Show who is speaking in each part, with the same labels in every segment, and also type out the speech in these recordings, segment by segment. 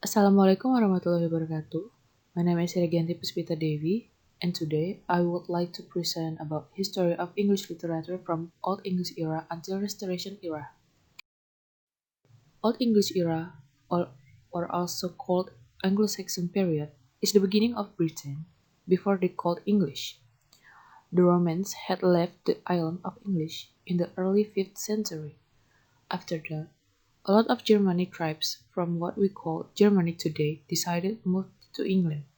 Speaker 1: Assalamualaikum warahmatullahi wabarakatuh. My name is Hergianti Puspita Dewi, and today I would like to present about history of English literature from Old English era until Restoration era. Old English era, or also called Anglo-Saxon period, is the beginning of Britain before they called English. The Romans had left the island of English in the early 5th century. After that, a lot of Germanic tribes from what we call Germany today decided to move to England.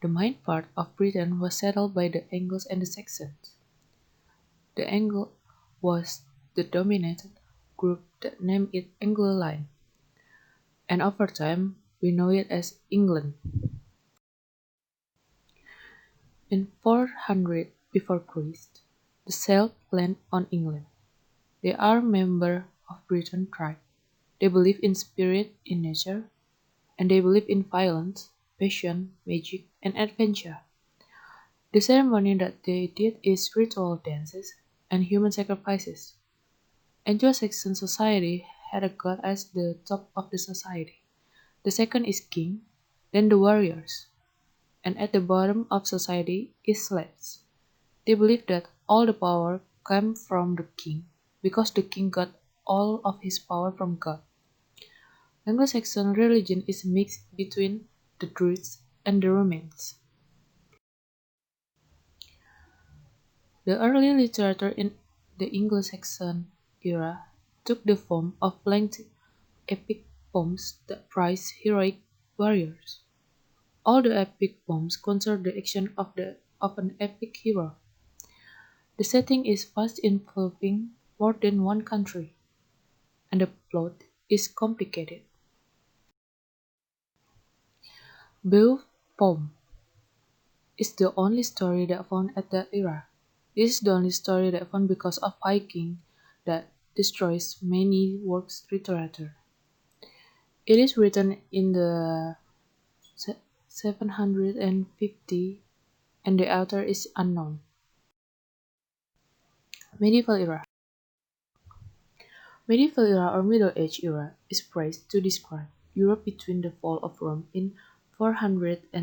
Speaker 1: The main part of Britain was settled by the Angles and the Saxons. The Angles was the dominant group that named it Anglo-Line, and over time we know it as England. In 400 before Christ, the Celts landed on England. They are members of Briton tribe. They believe in spirit, in nature, and they believe in violence, passion, magic, and adventure. The ceremony that they did is ritual dances and human sacrifices. Anglo-Saxon society had a god as the top of the society. The second is king, then the warriors, and at the bottom of society is slaves. They believe that all the power came from the king because the king got all of his power from God. Anglo-Saxon religion is mixed between the Druids and the Romans. The early literature in the Anglo-Saxon era took the form of lengthy epic poems that praise heroic warriors. All the epic poems concern the action of an epic hero. The setting is fast involving more than one country, and the plot is complicated. Beowulf poem is the only story that found at that era. This is the only story that found because of Viking that destroys many works literature. It is written in the 750 and the author is unknown. Medieval era. Medieval era or Middle Age era is phrased to describe Europe between the fall of Rome in 476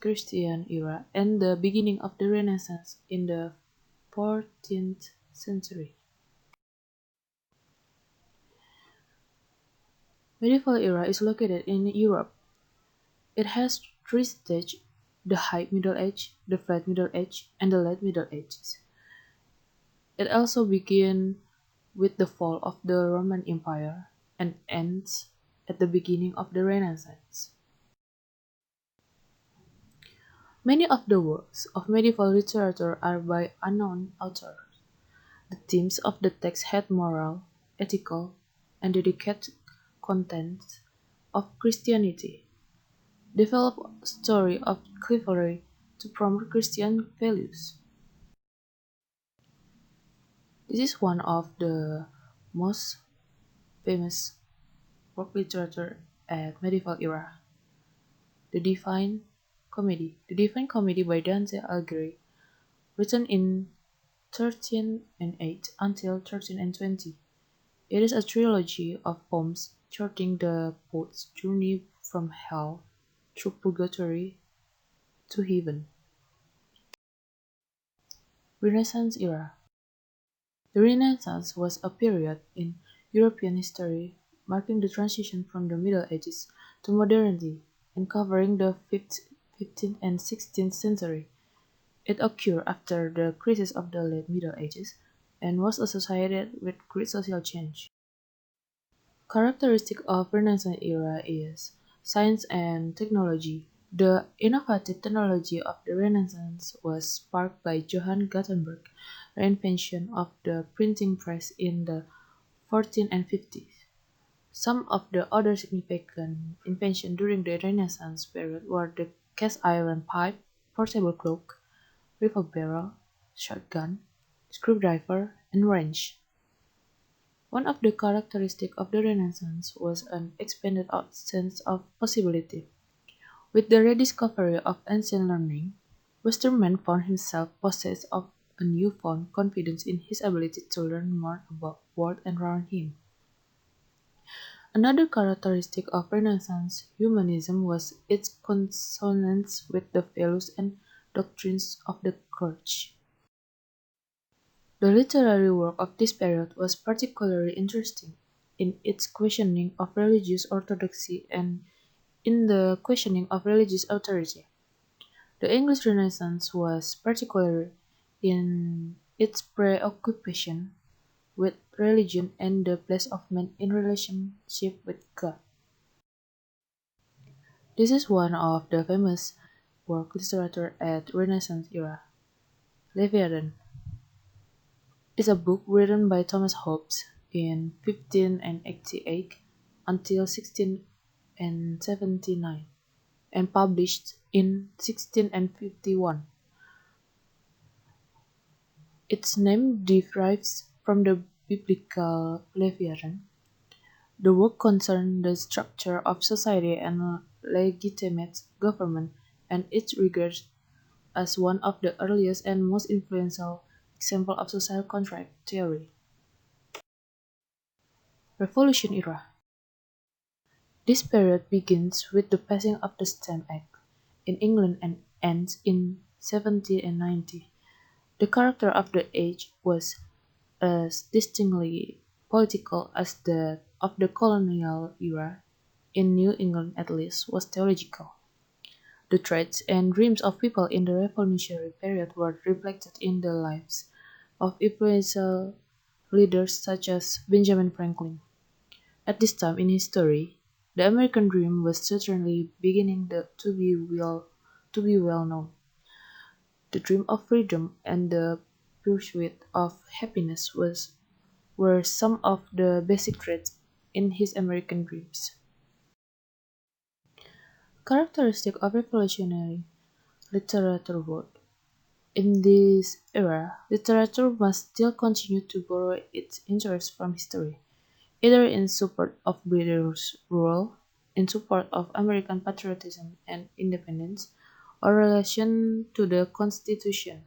Speaker 1: Christian era and the beginning of the Renaissance in the 14th century. Medieval era is located in Europe. It has three stages: the High Middle Age, the Flat Middle Age, and the Late Middle Ages. It also begins with the fall of the Roman Empire and ends at the beginning of the Renaissance. Many of the works of medieval literature are by unknown authors. The themes of the text had moral, ethical, and dedicated contents of Christianity. Develop a story of chivalry to promote Christian values. This is one of the most famous work literature at medieval era. The Divine Comedy. The Divine Comedy by Dante Alighieri, written in 1308 until 1320. It is a trilogy of poems charting the poet's journey from hell through purgatory to heaven. Renaissance era. The Renaissance was a period in European history marking the transition from the Middle Ages to modernity and covering the 15th and 16th century. It occurred after the crisis of the late Middle Ages and was associated with great social change. Characteristic of Renaissance era is science and technology. The innovative technology of the Renaissance was sparked by Johann Gutenberg's reinvention of the printing press in the 14th and 50s. Some of the other significant inventions during the Renaissance period were the cast iron pipe, portable clock, rifle barrel, shotgun, screwdriver, and wrench. One of the characteristics of the Renaissance was an expanded sense of possibility. With the rediscovery of ancient learning, Western man found himself possessed of a newfound confidence in his ability to learn more about the world around him. Another characteristic of Renaissance humanism was its consonance with the values and doctrines of the Church. The literary work of this period was particularly interesting in its questioning of religious orthodoxy and in the questioning of religious authority. The English Renaissance was particular in its preoccupation with religion and the place of man in relationship with God. This is one of the famous work literature at Renaissance era. Leviathan is a book written by Thomas Hobbes in 1588 until 1679 and published in 1651. Its name derives from the biblical Leviathan. The work concerned the structure of society and legitimate government, and it regarded as one of the earliest and most influential examples of social contract theory. Revolution era. This period begins with the passing of the Stamp Act in England and ends in 1790. The character of the age was as distinctly political as that of the colonial era, in New England at least, was theological. The traits and dreams of people in the revolutionary period were reflected in the lives of influential leaders such as Benjamin Franklin. At this time in history, the American dream was certainly beginning to be well known. The dream of freedom and the pursuit of happiness were some of the basic traits in his American dreams. Characteristic of revolutionary literature work. In this era, literature must still continue to borrow its interest from history, either in support of British rule, in support of American patriotism and independence, or relation to the Constitution.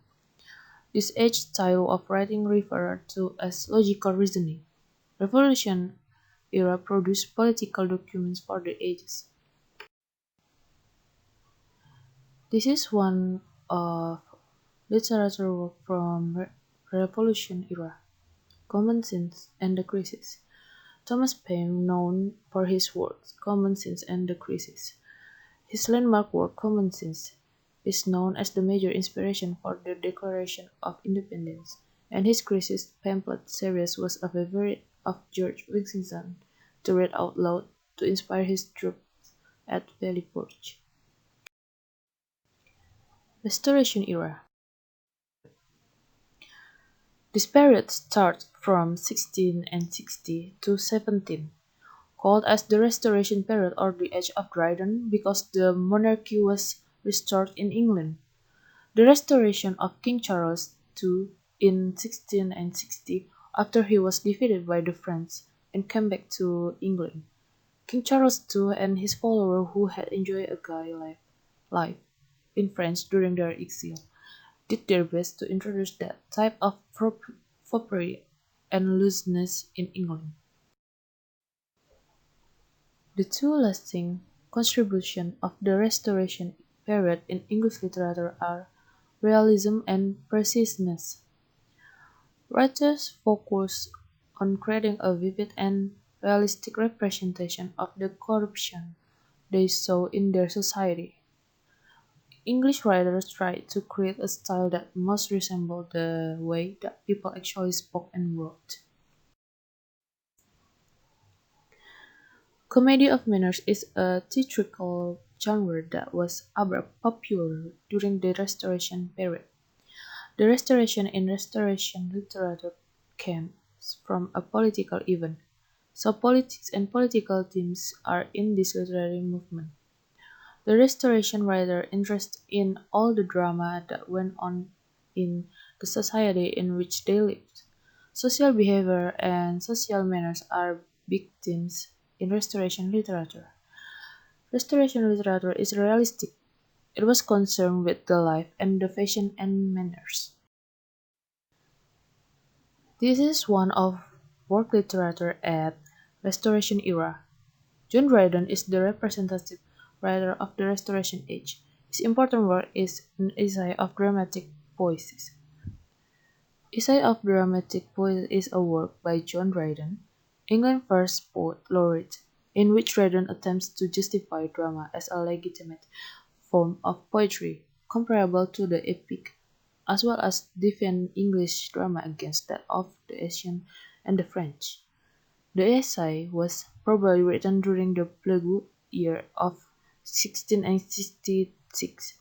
Speaker 1: This age style of writing referred to as logical reasoning. Revolution era produced political documents for the ages. This is one of literature work from Revolution era, Common Sense and the Crisis. Thomas Paine, known for his works Common Sense and the Crisis. His landmark work Common Sense is known as the major inspiration for the Declaration of Independence, and his Crisis pamphlet series was a favorite of George Washington to read out loud to inspire his troops at Valley Forge. Restoration era. This period starts from 1660 to 17, called as the Restoration period or the Age of Dryden because the monarchy was restored in England. The restoration of King Charles II in 1660 after he was defeated by the French and came back to England. King Charles II and his followers who had enjoyed a gay life in France during their exile did their best to introduce that type of foppery and looseness in England. The two lasting contributions of the Restoration period in English literature are realism and preciseness. Writers focus on creating a vivid and realistic representation of the corruption they saw in their society. English writers tried to create a style that most resembled the way that people actually spoke and wrote. Comedy of manners is a theatrical genre that was popular during the Restoration period. The Restoration in Restoration literature came from a political event, so politics and political themes are in this literary movement. The Restoration writer interested in all the drama that went on in the society in which they lived. Social behavior and social manners are big themes in Restoration literature. Restoration literature is realistic. It was concerned with the life and the fashion and manners. This is one of work literature at Restoration era. John Dryden is the representative writer of the Restoration Age. His important work is an essay of dramatic poesis. Essay of Dramatic Poetry is a work by John Dryden, England's first poet laureate, in which Dryden attempts to justify drama as a legitimate form of poetry, comparable to the epic, as well as defend English drama against that of the Asian and the French. The essay was probably written during the plague year of 1666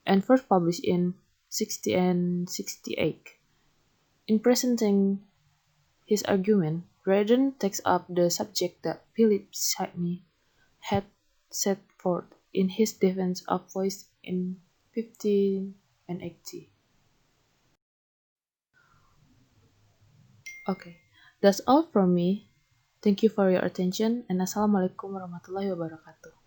Speaker 1: and first published in 1668. In presenting his argument, Dryden takes up the subject that Philip Sidney had set forth in his defense of voice in 1580. Okay, that's all from me. Thank you for your attention and Assalamualaikum warahmatullahi wabarakatuh.